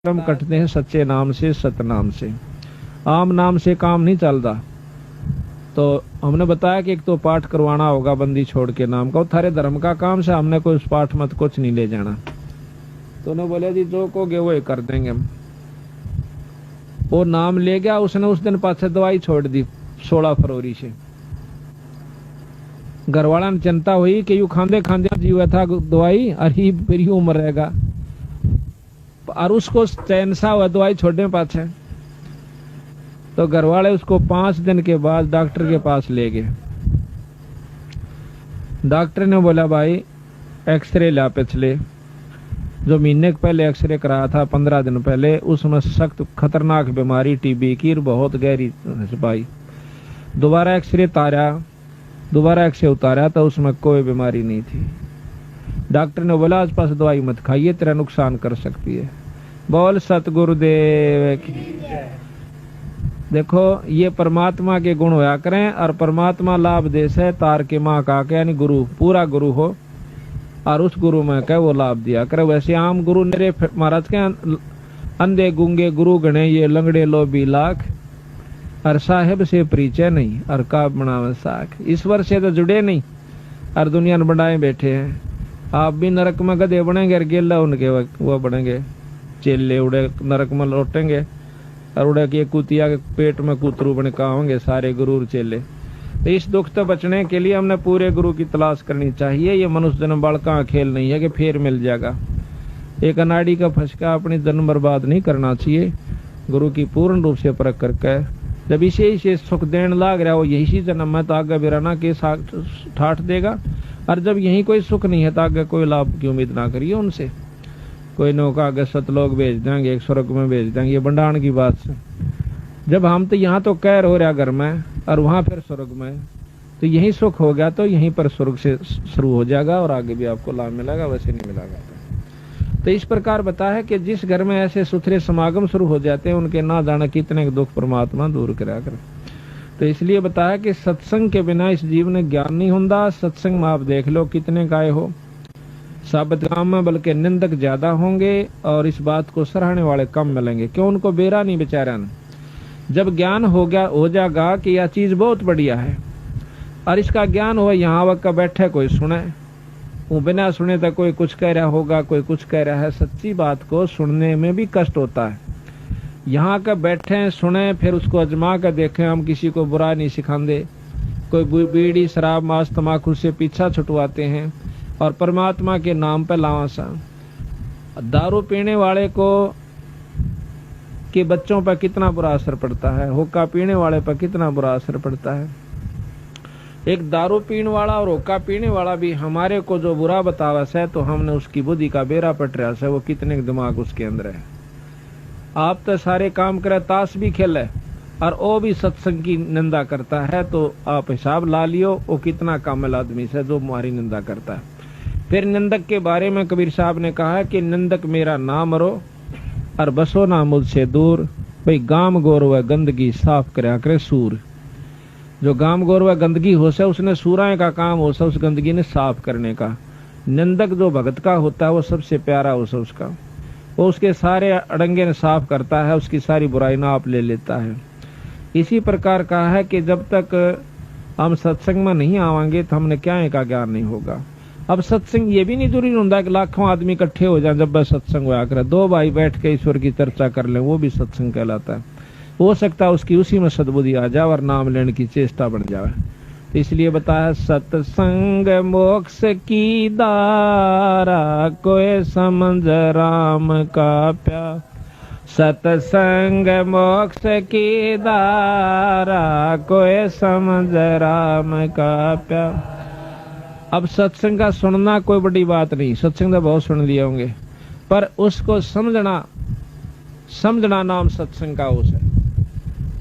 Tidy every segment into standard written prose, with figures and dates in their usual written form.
कर्म कटते हैं सच्चे नाम से, सतनाम से। आम नाम से काम नहीं चलता। तो हमने बताया कि एक तो पाठ करवाना होगा बंदी छोड़ के नाम का, थारे धर्म का काम से हमने कोई उस पाठ मत कुछ नहीं ले जाना। तो उन्होंने बोले जी जो कहोगे वो कर देंगे हम। वो नाम ले गया, उसने उस दिन पाछे दवाई छोड़ दी 16 फरवरी से। घरवाला ने चिंता हुई कि यू खांदे खांदे जीवा था दवाई, अरे फिर यूं मरेगा, और उसको चैन सा हुआ दवाई छोड़ने पाछे। तो घरवाले उसको 5 दिन के बाद डॉक्टर के पास ले गए। डॉक्टर ने बोला भाई एक्सरे ला पिछले, जो महीने पहले एक्सरे कराया था 15 दिन पहले, उसमें सख्त खतरनाक बीमारी टीबी की बहुत गहरी पाई। दोबारा एक्सरे उतारा तो उसमें कोई बीमारी नहीं थी। डॉक्टर ने बोला आसपास दवाई मत खाइए, तेरा नुकसान कर सकती है। बोल सतगुरुदेव की। देखो ये परमात्मा के गुण होया करें, और परमात्मा लाभ देश है तार के माँ का के, यानी गुरु पूरा गुरु हो और उस गुरु में कह वो लाभ दिया करे। वैसे आम गुरु मेरे महाराज के अंधे गुंगे गुरु गणे ये लंगड़े लोभी लाख, और साहेब से परिचय नहीं और का बनावे साख। ईश्वर से तो जुड़े नहीं और दुनिया में बनाए बैठे हैं। आप भी नरक में गधे बनेंगे और गेला उनके वो बनेंगे चेले, उड़े नरक में लौटेंगे और उड़े के कुतिया के पेट में कुतरू बने का होंगे सारे गुरु चेले। तो इस दुख से बचने के लिए हमने पूरे गुरु की तलाश करनी चाहिए। ये मनुष्य जन्म बालका खेल नहीं है कि फिर मिल जाएगा। एक अनाड़ी का फंसका अपनी जन्म बर्बाद नहीं करना चाहिए। गुरु की पूर्ण रूप से परख करके जब इसे सुख देने लाग रहा हो यही जन्म में, तो आगे बिराना के ठाठ देगा। और जब यही कोई सुख नहीं है तो आगे कोई लाभ की उम्मीद ना करिए उनसे। कोई नौका आगे सतलोक भेज देंगे, एक स्वर्ग में भेज देंगे, ये बंडाण की बात से। जब हम तो यहाँ तो कैर हो रहा घर में और वहां फिर स्वर्ग में, तो यही सुख हो गया तो यहीं पर स्वर्ग से शुरू हो जाएगा और आगे भी आपको लाभ मिलेगा, वैसे नहीं मिलेगा। तो इस प्रकार बता है कि जिस घर में ऐसे सुथरे समागम शुरू हो जाते हैं उनके ना जाने कितने दुख परमात्मा दूर करा कर। तो इसलिए बताया कि सत्संग के बिना इस जीवन में ज्ञान नहीं होता। सत्संग में आप देख लो कितने गाय हो, साबित काम में बल्कि निंदक ज्यादा होंगे और इस बात को सराहने वाले कम मिलेंगे। क्यों? उनको बेरा नहीं बेचारा। जब ज्ञान हो जाएगा कि यह चीज बहुत बढ़िया है और इसका ज्ञान हो, यहाँ वक्त का बैठे कोई सुने, वो बिना सुने तो कोई कुछ कह रहा होगा, कोई कुछ कह रहा है। सच्ची बात को सुनने में भी कष्ट होता है। यहाँ का बैठे सुने फिर उसको अजमा कर देखें। हम किसी को बुरा नहीं सिखाते। कोई बीड़ी शराब मांस तमाकू से पीछा छुटवाते हैं और परमात्मा के नाम पर लावासा। दारू पीने वाले को के बच्चों पर कितना बुरा असर पड़ता है, हुक्का पीने वाले पर कितना बुरा असर पड़ता है। एक दारू पीने वाला और हुक्का पीने वाला भी हमारे को जो बुरा बतावस है तो हमने उसकी बुद्धि का बेरा पट रहा है, वो कितने दिमाग उसके अंदर है। आप तो सारे काम करे, ताश भी खेले और वो भी सत्संग की निंदा करता है, तो आप हिसाब ला लियो वो कितना कामिल आदमी से जो हमारी निंदा करता है। फिर निंदक के बारे में कबीर साहब ने कहा कि निंदक मेरा नाम मरो और बसो ना मुझसे दूर। भाई गाम गौरव गंदगी साफ करा करे सूर। जो गाम गौरव गंदगी हो से उसने सूराए का काम हो से उस गंदगी ने साफ करने का। निंदक जो भगत का होता है वो सबसे प्यारा हो से उसका, वो उसके सारे अड़ंगे ने साफ करता है, उसकी सारी बुराई ना आप ले लेता है। इसी प्रकार कहा है कि जब तक हम सत्संग में नहीं आवांगे तो हमने क्या का ज्ञान नहीं होगा। अब सत्संग ये भी नहीं जरूरी होता कि लाखों आदमी इकट्ठे हो जाए जब बस सत्संग हुआ करे। 2 भाई बैठ के ईश्वर की चर्चा कर ले, वो भी सत्संग कहलाता है। हो सकता है उसकी उसी में सद्बुद्धि आ जाए और नाम लेने की चेष्टा बन जाए। तो इसलिए बताया सत्संग मोक्ष की दारा, कोई समझ राम का प्यार। सत्संग मोक्ष की दारा, कोई समझ राम का प्यार। अब सत्संग का सुनना कोई बड़ी बात नहीं, सत्संग तो बहुत सुन लिए होंगे, पर उसको समझना नाम सत्संग का उस है।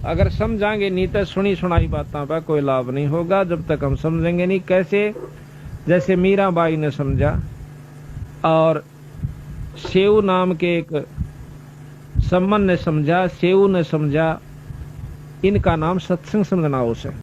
अगर समझाएंगे नहीं तो सुनी सुनाई बातों पर कोई लाभ नहीं होगा जब तक हम समझेंगे नहीं। कैसे? जैसे मीराबाई ने समझा और सेऊ नाम के एक सम्मन ने समझा, सेऊ ने समझा, इनका नाम सत्संग समझना उस है।